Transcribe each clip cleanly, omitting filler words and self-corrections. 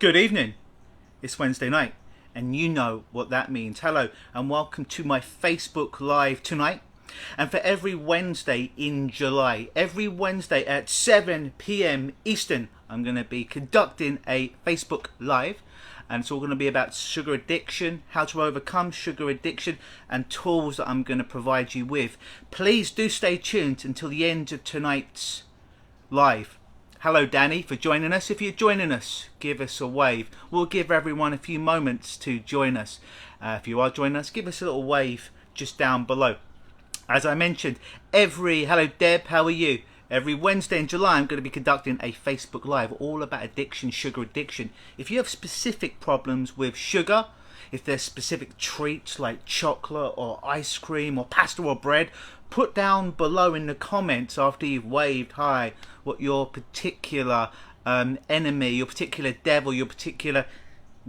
Good evening. It's Wednesday night, and you know what that means. Hello, and welcome to my Facebook Live tonight. And for every Wednesday in July, every Wednesday at 7 p.m. Eastern, I'm going to be conducting a Facebook Live. And it's all going to be about sugar addiction, how to overcome sugar addiction, and tools that I'm going to provide you with. Please do stay tuned until the end of tonight's live. Hello Danny for joining us. If you're joining us, give us a wave. We'll give everyone a few moments to join us. If you are joining us, give us a little wave just down below. As I mentioned, hello Deb, how are you? Every Wednesday in July I'm going to be conducting a Facebook Live all about addiction, sugar addiction. If you have specific problems with sugar, if there's specific treats like chocolate or ice cream or pasta or bread, put down below in the comments after you've waved hi what your particular enemy, your particular devil, your particular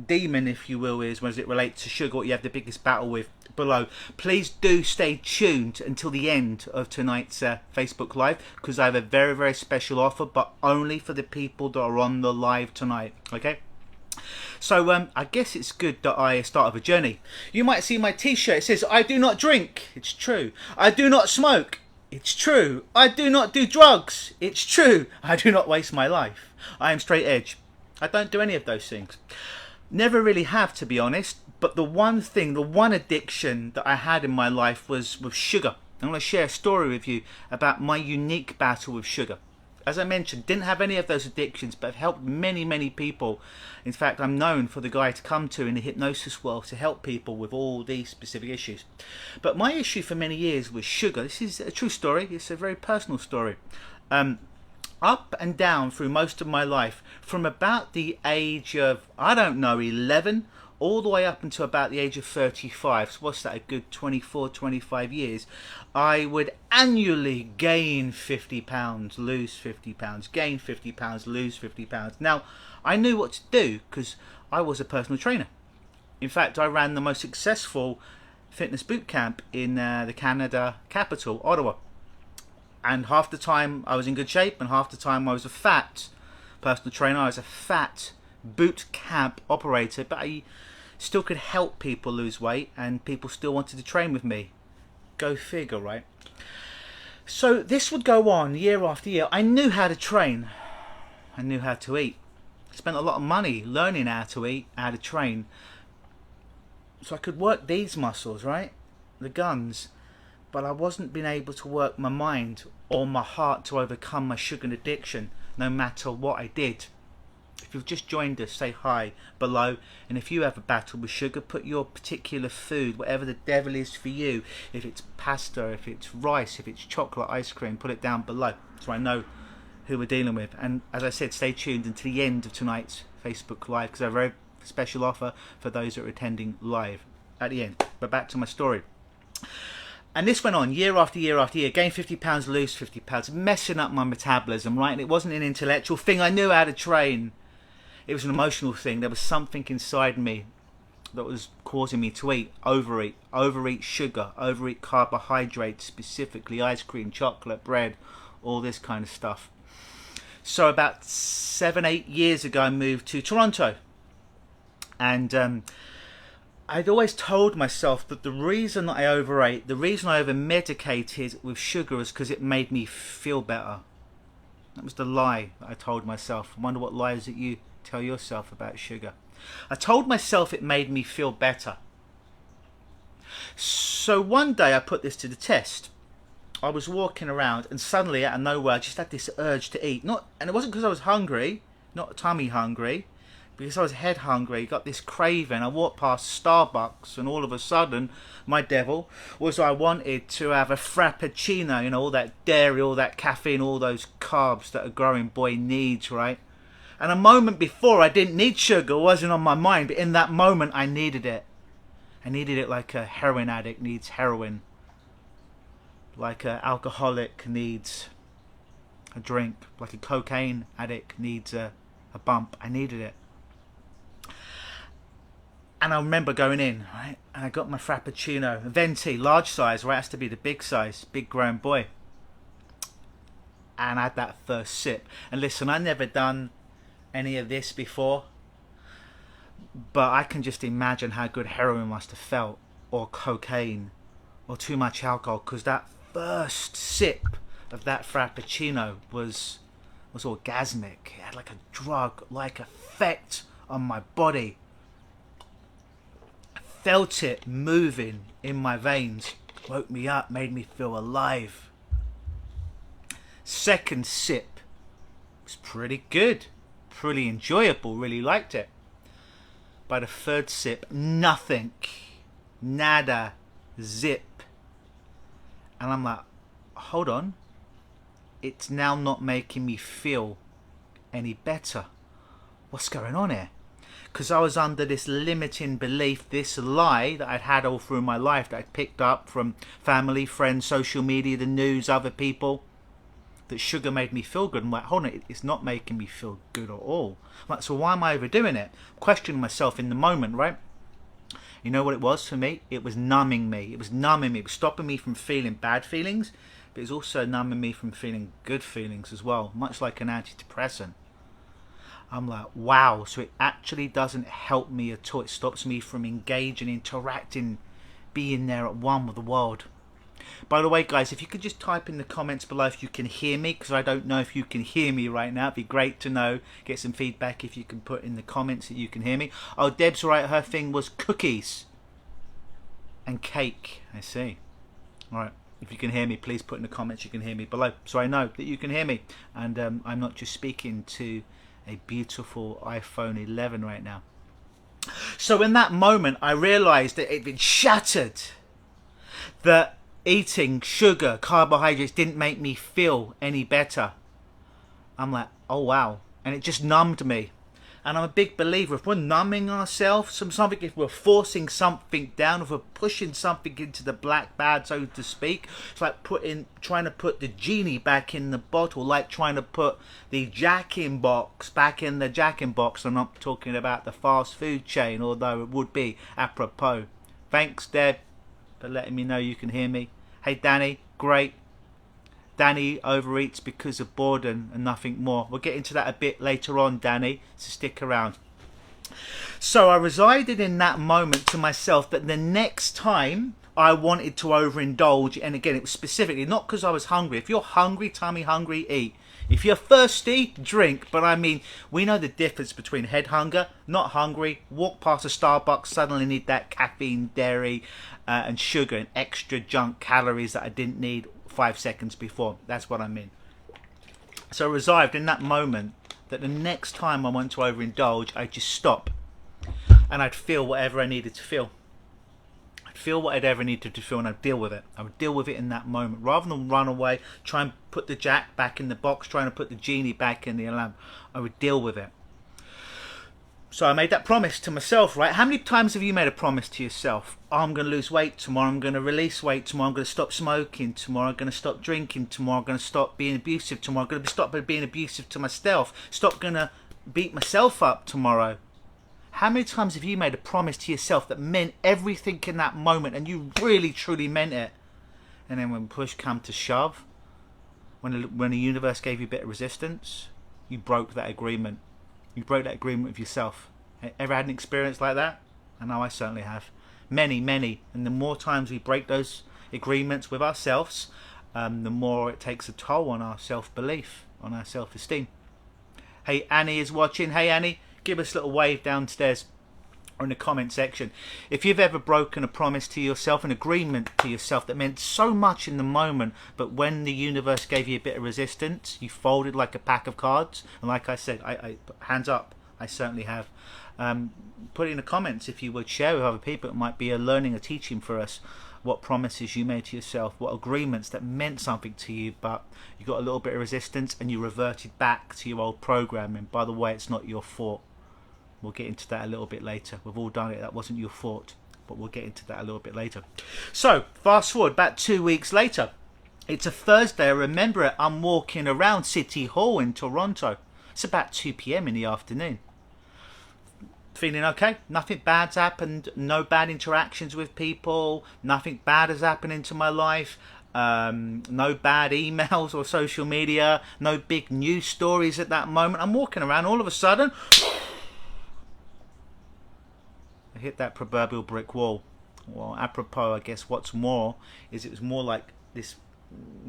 demon, if you will, is as it relates to sugar, what you have the biggest battle with below. Please do stay tuned until the end of tonight's Facebook Live, because I have a very, very special offer, but only for the people that are on the live tonight, okay? So I guess it's good that I start with a journey. You might see my t-shirt. It says, I do not drink. It's true. I do not smoke. It's true. I do not do drugs. It's true. I do not waste my life. I am straight edge. I don't do any of those things. Never really have, to be honest. But the one addiction that I had in my life was with sugar. I'm going to share a story with you about my unique battle with sugar. As I mentioned, didn't have any of those addictions, but have helped many, many people. In fact, I'm known for the guy to come to in the hypnosis world to help people with all these specific issues. But my issue for many years was sugar. This is a true story. It's a very personal story. Up and down through most of my life, from about the age of, 11, all the way up until about the age of 35, so what's that, a good 24, 25 years, I would annually gain 50 pounds, lose 50 pounds, gain 50 pounds, lose 50 pounds. Now, I knew what to do because I was a personal trainer. In fact, I ran the most successful fitness boot camp in the Canada capital, Ottawa. And half the time I was in good shape, and half the time I was a fat personal trainer. I was a fat boot camp operator, but I still could help people lose weight, and people still wanted to train with me. Go figure, right? So this would go on year after year. I knew how to train. I knew how to eat. I spent a lot of money learning how to eat, how to train. So I could work these muscles, right? The guns. But I wasn't being able to work my mind or my heart to overcome my sugar addiction, no matter what I did. If you've just joined us, say hi below. And if you have a battle with sugar, put your particular food, whatever the devil is for you. If it's pasta, if it's rice, if it's chocolate ice cream, put it down below so I know who we're dealing with. And as I said, stay tuned until the end of tonight's Facebook Live, because I have a very special offer for those that are attending live at the end. But back to my story. And this went on year after year after year. Gain 50 pounds, lose 50 pounds, messing up my metabolism, right? And it wasn't an intellectual thing. I knew how to train. It was an emotional thing. There was something inside me that was causing me to overeat sugar, overeat carbohydrates, specifically ice cream, chocolate, bread, all this kind of stuff. So about 7-8 years ago, I moved to Toronto. And I'd always told myself that the reason that I overate, the reason I over-medicated with sugar was because it made me feel better. That was the lie that I told myself. I wonder what lies that you tell yourself about sugar. I told myself it made me feel better. So one day I put this to the test. I was walking around and suddenly out of nowhere I just had this urge to eat. And it wasn't because I was hungry, not tummy hungry, because I was head hungry, got this craving. I walked past Starbucks and all of a sudden my devil was I wanted to have a frappuccino, all that dairy, all that caffeine, all those carbs that a growing boy needs, right? And a moment before I didn't need sugar, it wasn't on my mind, but in that moment I needed it. I needed it like a heroin addict needs heroin, like an alcoholic needs a drink, like a cocaine addict needs a bump. I needed it. And I remember going in, right, and I got my frappuccino, venti, large size, right, has to be the big size, big grown boy. And I had that first sip. And listen, I'd never done any of this before. But I can just imagine how good heroin must have felt, or cocaine, or too much alcohol, because that first sip of that frappuccino was orgasmic. It had like a drug-like effect on my body. I felt it moving in my veins. Woke me up, made me feel alive. Second sip was pretty good, pretty enjoyable, really liked it. By the third sip, nothing, nada, zip. And I'm like, hold on, it's now not making me feel any better. What's going on here? Because I was under this limiting belief, this lie that I'd had all through my life, that I'd picked up from family, friends, social media, the news, other people, that sugar made me feel good. I'm like, hold on, it's not making me feel good at all. I'm like, so why am I overdoing it? I'm questioning myself in the moment, right? You know what it was for me? It was numbing me. It was numbing me. It was stopping me from feeling bad feelings, but it was also numbing me from feeling good feelings as well, much like an antidepressant. I'm like, wow, so it actually doesn't help me at all. It stops me from engaging, interacting, being there at one with the world. By the way, guys, if you could just type in the comments below if you can hear me, because I don't know if you can hear me right now. It'd be great to know, get some feedback if you can put in the comments that you can hear me. Oh, Deb's right, her thing was cookies and cake. I see. All right, if you can hear me, please put in the comments you can hear me below, so I know that you can hear me, and I'm not just speaking to a beautiful iPhone 11 right now. So in that moment, I realized that it'd been shattered, that eating sugar, carbohydrates didn't make me feel any better. I'm like, oh wow. And it just numbed me. And I'm a big believer, if we're numbing ourselves from something, if we're forcing something down, if we're pushing something into the black bag, so to speak, it's like trying to put the genie back in the bottle, like trying to put the Jack-in-Box back in the Jack-in-Box. I'm not talking about the fast food chain, although it would be apropos. Thanks, Deb, for letting me know you can hear me. Hey Danny, great. Danny overeats because of boredom and nothing more. We'll get into that a bit later on, Danny, so stick around. So I resided in that moment to myself that the next time I wanted to overindulge, and again it was specifically not because I was hungry. If you're hungry, tummy hungry, eat. If you're thirsty, drink. But I mean, we know the difference between head hunger, not hungry, walk past a Starbucks, suddenly need that caffeine, dairy and sugar and extra junk calories that I didn't need 5 seconds before. That's what I mean. So I resolved in that moment that the next time I want to overindulge, I'd just stop and I'd feel whatever I needed to feel. I'd feel what I'd ever needed to feel, and I'd deal with it. I would deal with it in that moment rather than run away, try and put the Jack back in the box, trying to put the genie back in the lamp. I would deal with it. So I made that promise to myself, right? How many times have you made a promise to yourself? Oh, I'm going to lose weight tomorrow. I'm going to release weight tomorrow. I'm going to stop smoking tomorrow. I'm going to stop drinking tomorrow. I'm going to stop being abusive tomorrow. I'm going to stop being abusive to myself. Stop going to beat myself up tomorrow. How many times have you made a promise to yourself that meant everything in that moment and you really truly meant it? And then when push come to shove, when the universe gave you a bit of resistance, you broke that agreement. You broke that agreement with yourself. Ever had an experience like that? I know I certainly have. Many, many. And the more times we break those agreements with ourselves, the more it takes a toll on our self-belief, on our self-esteem. Hey, Annie is watching. Hey, Annie, give us a little wave downstairs or in the comment section. If you've ever broken a promise to yourself, an agreement to yourself that meant so much in the moment, but when the universe gave you a bit of resistance, you folded like a pack of cards. And like I said, I hands up, I certainly have. Put it in the comments if you would, share with other people. It might be a learning, a teaching for us. What promises you made to yourself, what agreements that meant something to you, but you got a little bit of resistance and you reverted back to your old programming. By the way, it's not your fault. We'll get into that a little bit later. We've all done it. That wasn't your fault. But we'll get into that a little bit later. So, fast forward about 2 weeks later. It's a Thursday. I remember it. I'm walking around City Hall in Toronto. It's about 2 p.m. in the afternoon. Feeling okay. Nothing bad's happened. No bad interactions with people. Nothing bad has happened into my life. No bad emails or social media. No big news stories at that moment. I'm walking around. All of a sudden, hit that proverbial brick wall. Well, apropos, I guess what's more is it was more like this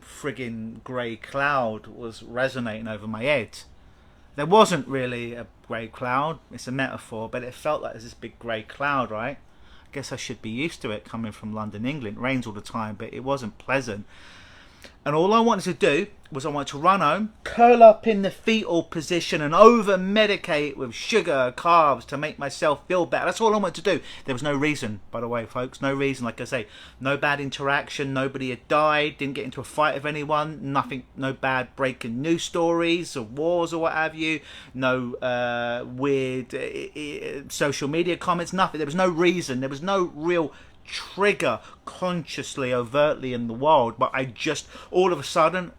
friggin' grey cloud was resonating over my head. There wasn't really a grey cloud, it's a metaphor, but it felt like there's this big grey cloud, right? I guess I should be used to it coming from London, England. It rains all the time, but it wasn't pleasant. And all I wanted to do was I wanted to run home, curl up in the fetal position and over-medicate with sugar, carbs to make myself feel better. That's all I wanted to do. There was no reason, by the way, folks. No reason. Like I say, no bad interaction. Nobody had died. Didn't get into a fight with anyone. Nothing. No bad breaking news stories or wars or what have you. No weird social media comments. Nothing. There was no reason. There was no real trigger consciously, overtly in the world, but I just all of a sudden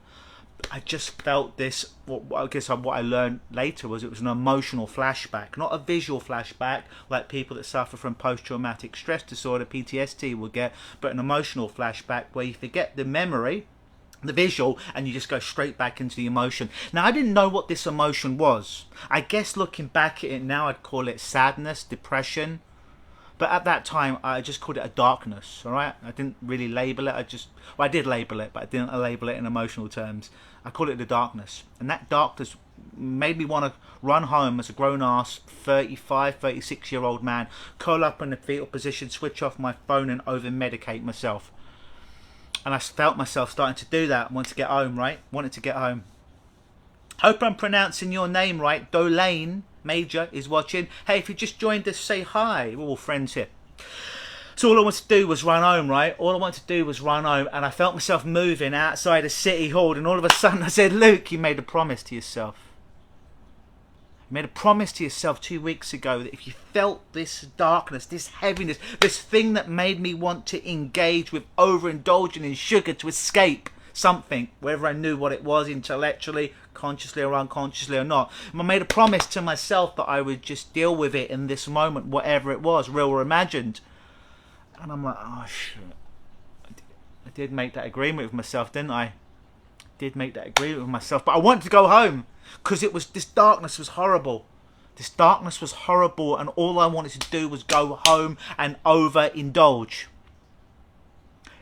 I just felt this. I guess what I learned later was it was an emotional flashback, not a visual flashback like people that suffer from post-traumatic stress disorder, PTSD, will get, but an emotional flashback where you forget the memory, the visual, and you just go straight back into the emotion. Now, I didn't know what this emotion was. I guess looking back at it now, I'd call it sadness, depression. But at that time, I just called it a darkness, all right? I didn't really label it. I did label it, but I didn't label it in emotional terms. I called it the darkness. And that darkness made me want to run home as a grown-ass 35, 36-year-old man, curl up in the fetal position, switch off my phone and over-medicate myself. And I felt myself starting to do that. I wanted to get home, right? Wanted to get home. Hope I'm pronouncing your name right. Dolane Major is watching. Hey, if you just joined us, say hi. We're all friends here. So all I wanted to do was run home, right? All I wanted to do was run home, and I felt myself moving outside the city hall, and all of a sudden I said, Luke, you made a promise to yourself. You made a promise to yourself 2 weeks ago that if you felt this darkness, this heaviness, this thing that made me want to engage with overindulging in sugar to escape something, whether I knew what it was intellectually, consciously or unconsciously or not. I made a promise to myself that I would just deal with it in this moment, whatever it was, real or imagined. And I'm like, oh shit. I did make that agreement with myself, didn't I? Did make that agreement with myself. But I wanted to go home because this darkness was horrible. This darkness was horrible, and all I wanted to do was go home and overindulge.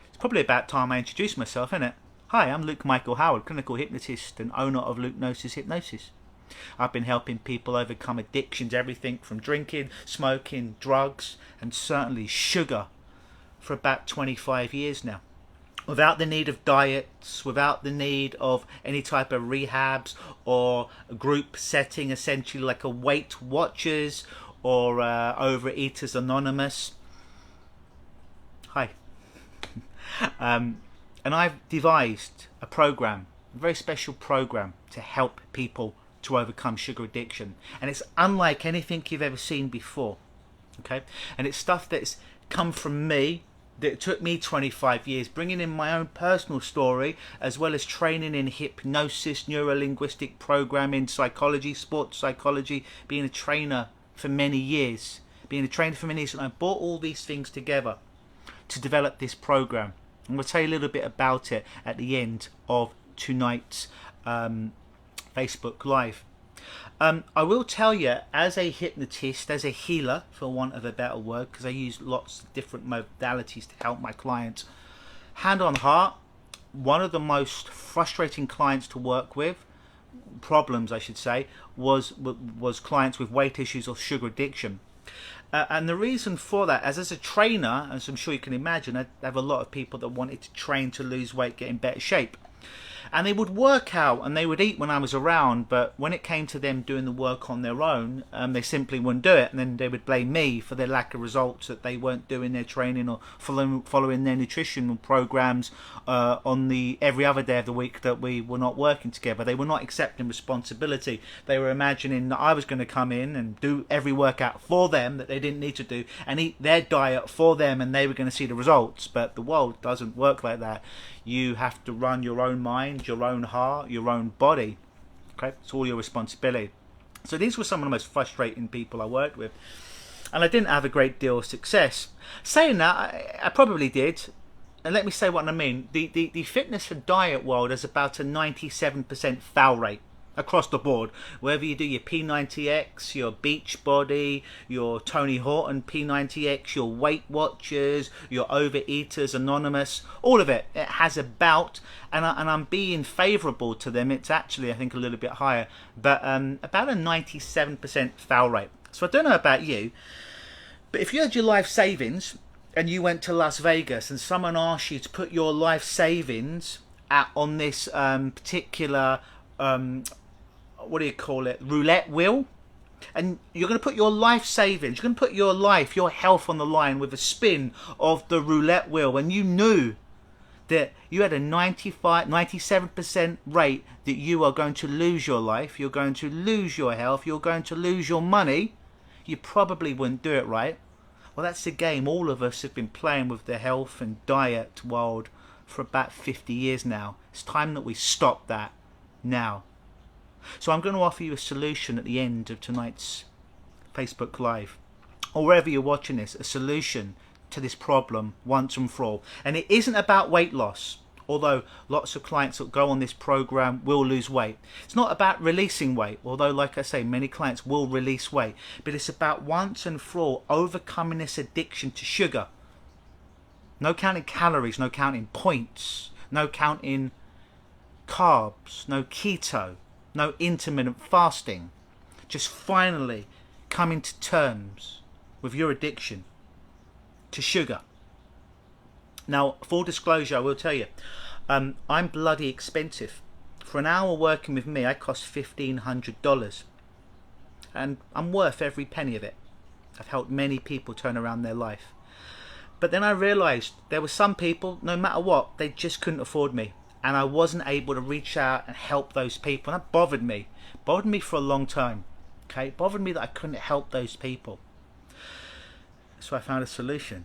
It's probably about time I introduced myself, isn't it? Hi, I'm Luke Michael Howard, clinical hypnotist and owner of Hypnosis. I've been helping people overcome addictions, everything from drinking, smoking, drugs, and certainly sugar, for about 25 years now. Without the need of diets, without the need of any type of rehabs or a group setting, essentially like a Weight Watchers or Overeaters Anonymous. Hi. And I've devised a program, a very special program to help people to overcome sugar addiction. And it's unlike anything you've ever seen before. Okay? And it's stuff that's come from me, that took me 25 years, bringing in my own personal story, as well as training in hypnosis, neuro-linguistic programming, psychology, sports psychology, being a trainer for many years. And I brought all these things together to develop this program. I'm going to tell you a little bit about it at the end of tonight's Facebook Live. I will tell you, as a hypnotist, as a healer, for want of a better word, because I use lots of different modalities to help my clients, hand on heart, one of the most frustrating clients to work with, problems I should say, was clients with weight issues or sugar addiction. And the reason for that, as a trainer, as I'm sure you can imagine, I have a lot of people that wanted to train to lose weight, get in better shape. And they would work out and they would eat when I was around, but when it came to them doing the work on their own, they simply wouldn't do it. And then they would blame me for their lack of results, that they weren't doing their training or following their nutritional programs on the every other day of the week that we were not working together. They were not accepting responsibility. They were imagining that I was going to come in and do every workout for them that they didn't need to do, and eat their diet for them, and they were going to see the results. But the world doesn't work like that. You have to run your own mind, your own heart, your own body. Okay, it's all your responsibility. So these were some of the most frustrating people I worked with, and I didn't have a great deal of success. Saying that, I probably did, and let me say what I mean. The fitness and diet world has about a 97% fail rate. across the board, whether you do your P90X, your Beachbody, your Tony Horton P90X, your Weight Watchers, your Overeaters Anonymous, all of it, it has about, and I'm being favourable to them, it's actually I think a little bit higher, but about a 97% fail rate. So I don't know about you, but if you had your life savings and you went to Las Vegas and someone asked you to put your life savings on this particular what do you call it, roulette wheel, and you're going to put your life savings, you're going to put your life, your health on the line with a spin of the roulette wheel, and you knew that you had a 97% rate that you are going to lose your life, you're going to lose your health, you're going to lose your money, you probably wouldn't do it, right? Well, that's the game all of us have been playing with the health and diet world for about 50 years now. It's time that we stop that now. So I'm going to offer you a solution at the end of tonight's Facebook Live, or wherever you're watching this, a solution to this problem once and for all. And it isn't about weight loss, although lots of clients that go on this program will lose weight. It's not about releasing weight, although like I say, many clients will release weight. But it's about once and for all overcoming this addiction to sugar. No counting calories, no counting points, no counting carbs, no keto, no intermittent fasting. Just finally coming to terms with your addiction to sugar. Now, full disclosure, I will tell you, I'm bloody expensive. For an hour working with me, I cost $1,500. And I'm worth every penny of it. I've helped many people turn around their life. But then I realised there were some people, no matter what, they just couldn't afford me. And I wasn't able to reach out and help those people. And that bothered me. Bothered me for a long time. Okay? It bothered me that I couldn't help those people. So I found a solution.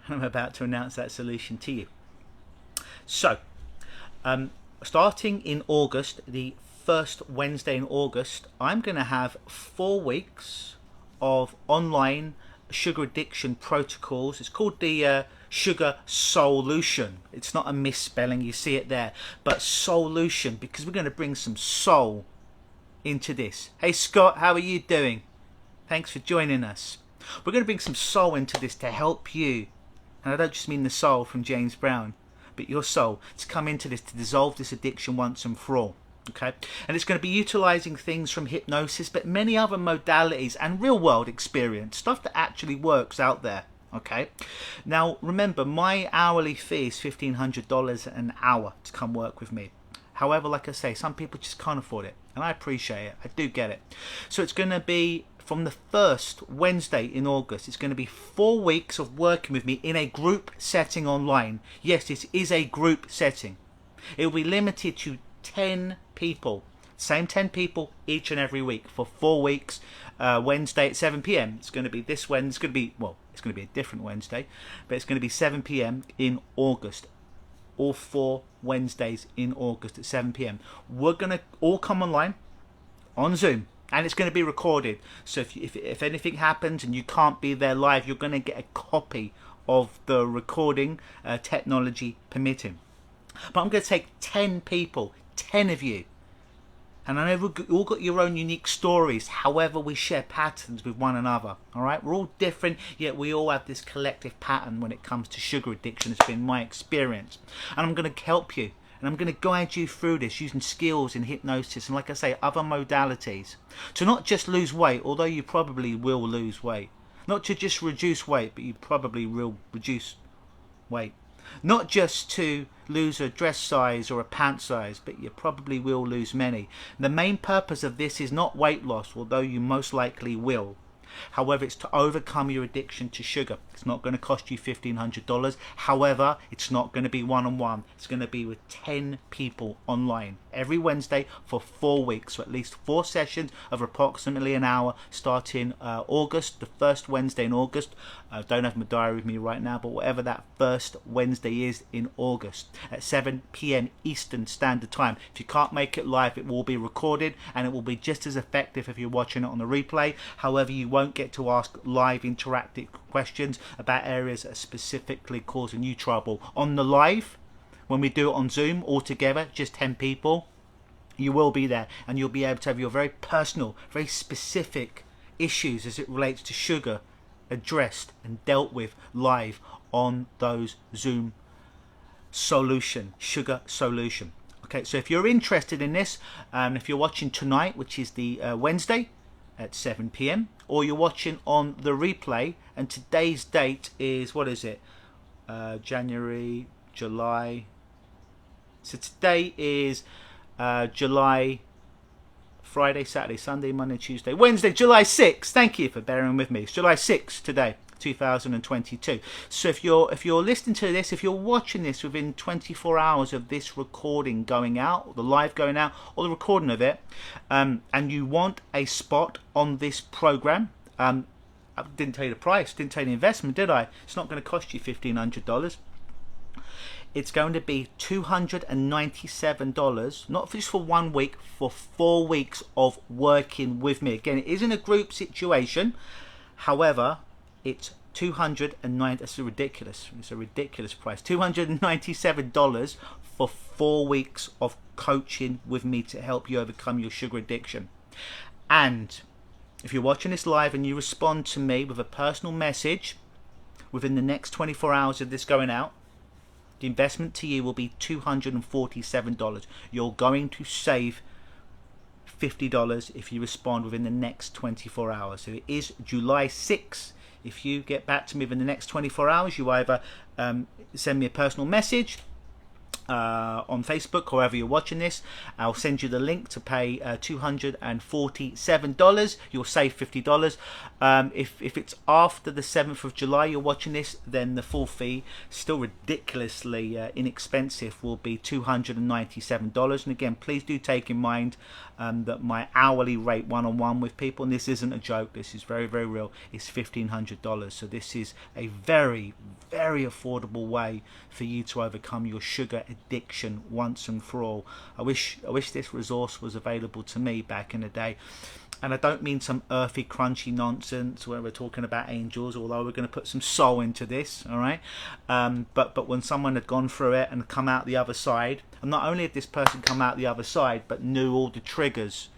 I'm about to announce that solution to you. So, starting in August, the first Wednesday in August, I'm going to have 4 weeks of online sugar addiction protocols. It's called the Sugar Soultion. It's not a misspelling, you see it there, but solution, because we're going to bring some soul into this. Hey Scott, how are you doing? Thanks for joining us. We're going to bring some soul into this to help you, and I don't just mean the soul from James Brown, but your soul, to come into this, to dissolve this addiction once and for all. Okay, and it's going to be utilizing things from hypnosis, but many other modalities and real world experience, stuff that actually works out there. Okay, now remember, my hourly fee is $1,500 an hour to come work with me. However, like I say, some people just can't afford it, and I appreciate it. I do get it. So it's going to be from the first Wednesday in August. It's going to be 4 weeks of working with me in a group setting online. Yes, this is a group setting. It will be limited to 10 people, same 10 people each and every week for 4 weeks. Wednesday at 7 p.m. It's going to be this Wednesday. It's going to be, well, it's going to be a different Wednesday, but it's going to be 7 p.m. in August. All 4 Wednesdays in August at 7 p.m. We're going to all come online on Zoom, and it's going to be recorded. So if anything happens and you can't be there live, you're going to get a copy of the recording, technology permitting. But I'm going to take 10 people, 10 of you. And I know we've all got your own unique stories, however we share patterns with one another, all right? We're all different, yet we all have this collective pattern when it comes to sugar addiction. It's been my experience. And I'm going to help you, and I'm going to guide you through this using skills in hypnosis and, like I say, other modalities. To not just lose weight, although you probably will lose weight. Not to just reduce weight, but you probably will reduce weight. Not just to lose a dress size or a pant size, but you probably will lose many. The main purpose of this is not weight loss, although you most likely will. However, it's to overcome your addiction to sugar. It's not going to cost you $1,500. However, it's not going to be one-on-one. It's going to be with 10 people online every Wednesday for 4 weeks. So at least 4 sessions of approximately an hour starting August, the first Wednesday in August. I don't have my diary with me right now, but whatever that first Wednesday is in August at 7 p.m. Eastern Standard Time. If you can't make it live, it will be recorded, and it will be just as effective if you're watching it on the replay. However, you won't get to ask live interactive questions about areas that are specifically causing you trouble. On the live, when we do it on Zoom all together, just 10 people, You will be there, and you'll be able to have your very personal, very specific issues as it relates to sugar addressed and dealt with live on those Zoom Sugar Soultion. Okay, so if you're interested in this, if you're watching tonight, which is the Wednesday at 7 p.m, or you're watching on the replay, and today's date is, what is it? January, July. So today is July, Friday, Saturday, Sunday, Monday, Tuesday, Wednesday, July 6th. Thank you for bearing with me. It's July 6th today, 2022. So if you're listening to this, if you're watching this within 24 hours of this recording going out, or the live going out, or the recording of it, and you want a spot on this program, I didn't tell you the price, didn't tell you the investment, did I? It's not going to cost you $1,500. It's going to be $297, not just for 1 week, for 4 weeks of working with me. Again, it isn't a group situation. However, it's $209. That's ridiculous. It's a ridiculous price. $297 for 4 weeks of coaching with me to help you overcome your sugar addiction. And if you're watching this live and you respond to me with a personal message within the next 24 hours of this going out, the investment to you will be $247. You're going to save $50 if you respond within the next 24 hours. So it is July 6th. If you get back to me within the next 24 hours, you either send me a personal message on Facebook, or wherever you're watching this. I'll send you the link to pay $247. You'll save $50. If it's after the 7th of July you're watching this, then the full fee, still ridiculously inexpensive, will be $297. And again, please do take in mind that my hourly rate one-on-one with people, and this isn't a joke, this is very, very real, is $1,500. So this is a very, very affordable way for you to overcome your sugar addiction once and for all. I wish this resource was available to me back in the day. And I don't mean some earthy, crunchy nonsense where we're talking about angels, although we're going to put some soul into this, all right? But when someone had gone through it and come out the other side, and not only had this person come out the other side, but knew all the triggers,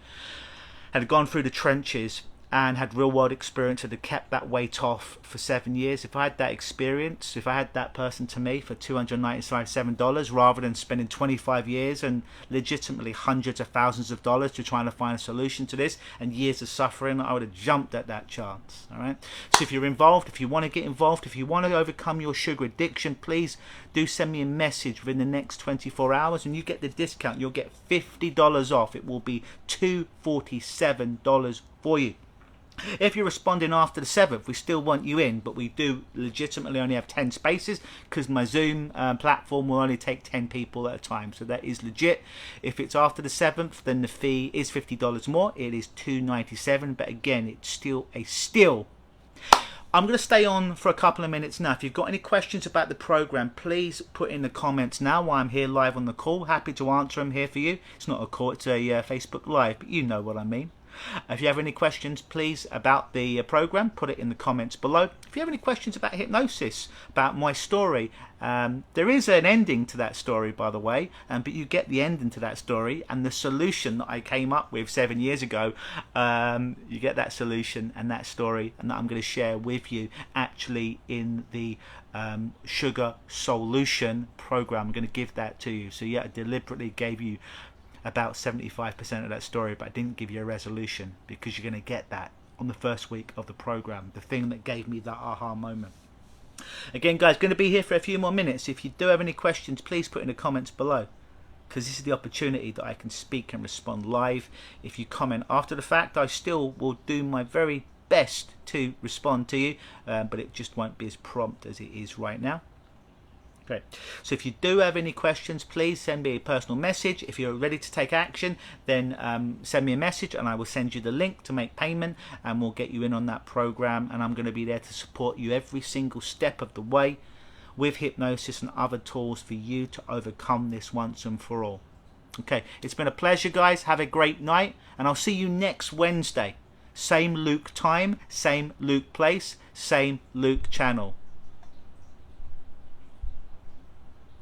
had gone through the trenches, and had real world experience, and had kept that weight off for 7 years. If I had that experience, if I had that person to me for $297, rather than spending 25 years and legitimately hundreds of thousands of dollars to try and find a solution to this, and years of suffering, I would have jumped at that chance. All right. So if you're involved, if you want to get involved, if you want to overcome your sugar addiction, please do send me a message within the next 24 hours, and you get the discount. You'll get $50 off. It will be $247 for you. If you're responding after the 7th, we still want you in, but we do legitimately only have 10 spaces because my Zoom platform will only take 10 people at a time. So that is legit. If it's after the 7th, then the fee is $50 more. It is $297, but again, it's still a steal. I'm going to stay on for a couple of minutes now. If you've got any questions about the program, please put in the comments now while I'm here live on the call. Happy to answer them here for you. It's not a call, it's a Facebook Live, but you know what I mean. If you have any questions, please, about the program, put it in the comments below. If you have any questions about hypnosis, about my story, there is an ending to that story, by the way, but you get the ending to that story and the solution that I came up with 7 years ago. You get that solution and that story, and that I'm going to share with you actually in the Sugar Soultion program. I'm going to give that to you. So yeah, I deliberately gave you about 75% of that story, but I didn't give you a resolution, because you're going to get that on the first week of the program, the thing that gave me that aha moment. Again, guys, going to be here for a few more minutes. If you do have any questions, please put in the comments below, because this is the opportunity that I can speak and respond live. If you comment after the fact, I still will do my very best to respond to you, but it just won't be as prompt as it is right now. Great. So if you do have any questions, please send me a personal message. If you're ready to take action, then send me a message and I will send you the link to make payment, and we'll get you in on that program. And I'm going to be there to support you every single step of the way with hypnosis and other tools for you to overcome this once and for all. Okay, it's been a pleasure, guys. Have a great night, and I'll see you next Wednesday. Same Luke time, same Luke place, same Luke channel.